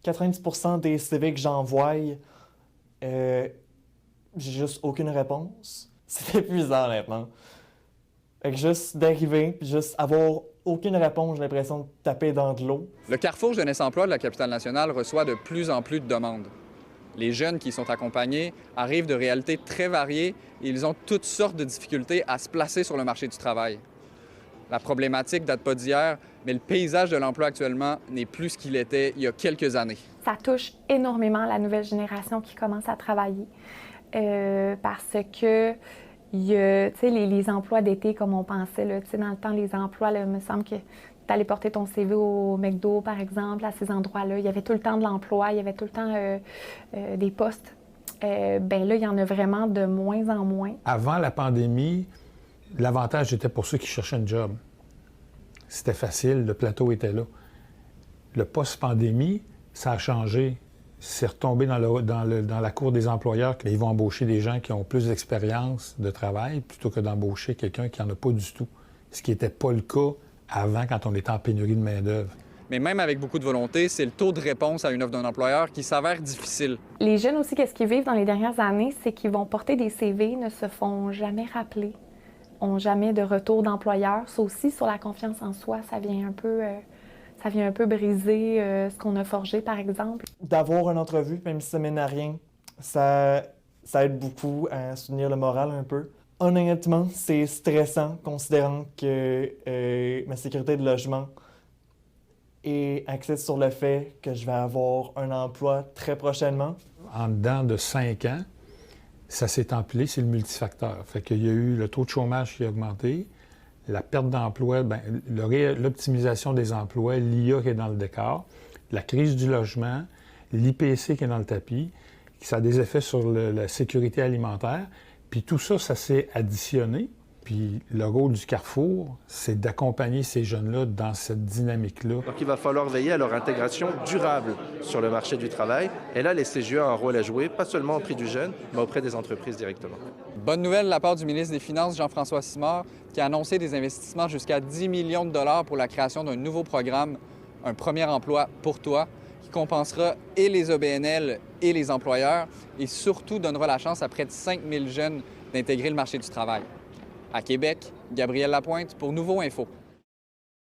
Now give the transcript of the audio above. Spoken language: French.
90% des CV que j'envoie, j'ai juste aucune réponse. C'est épuisant, honnêtement. Fait que juste d'arriver, puis juste avoir aucune réponse, j'ai l'impression de taper dans de l'eau. Le Carrefour Jeunesse Emploi de la capitale nationale reçoit de plus en plus de demandes. Les jeunes qui y sont accompagnés arrivent de réalités très variées et ils ont toutes sortes de difficultés à se placer sur le marché du travail. La problématique date pas d'hier, mais le paysage de l'emploi actuellement n'est plus ce qu'il était il y a quelques années. Ça touche énormément la nouvelle génération qui commence à travailler parce que il y a, les emplois d'été comme on pensait, là, dans le temps, les emplois, là, il me semble que tu allais porter ton CV au McDo, par exemple, à ces endroits-là. Il y avait tout le temps de l'emploi, il y avait tout le temps des postes. Bien là, il y en a vraiment de moins en moins. Avant la pandémie, l'avantage était pour ceux qui cherchaient un job. C'était facile, le plateau était là. Le post-pandémie, ça a changé. C'est retombé dans la cour des employeurs qu'ils vont embaucher des gens qui ont plus d'expérience de travail plutôt que d'embaucher quelqu'un qui n'en a pas du tout. Ce qui n'était pas le cas avant quand on était en pénurie de main-d'œuvre. Mais même avec beaucoup de volonté, c'est le taux de réponse à une offre d'un employeur qui s'avère difficile. Les jeunes aussi, qu'est-ce qu'ils vivent dans les dernières années, c'est qu'ils vont porter des CV, ne se font jamais rappeler, n'ont jamais de retour d'employeur. Ça aussi, sur la confiance en soi, ça vient un peu briser ce qu'on a forgé, par exemple. D'avoir une entrevue, même si ça mène à rien, ça aide beaucoup à soutenir le moral un peu. Honnêtement, c'est stressant, considérant que ma sécurité de logement est axée sur le fait que je vais avoir un emploi très prochainement. En dedans de 5 ans, ça s'est empilé, c'est le multifacteur. Fait qu'il y a eu le taux de chômage qui a augmenté, la perte d'emploi, l'optimisation des emplois, l'IA qui est dans le décor, la crise du logement, l'IPC qui est dans le tapis, ça a des effets sur la sécurité alimentaire. Puis tout ça, ça s'est additionné. Puis le rôle du Carrefour, c'est d'accompagner ces jeunes-là dans cette dynamique-là. Donc il va falloir veiller à leur intégration durable sur le marché du travail. Et là, les CGE ont un rôle à jouer, pas seulement auprès du jeune, mais auprès des entreprises directement. Bonne nouvelle de la part du ministre des Finances, Jean-François Simard, qui a annoncé des investissements jusqu'à 10 millions de dollars pour la création d'un nouveau programme, un premier emploi pour toi, qui compensera et les OBNL et les employeurs et surtout donnera la chance à près de 5000 jeunes d'intégrer le marché du travail. À Québec, Gabriel Lapointe pour Nouveau Info.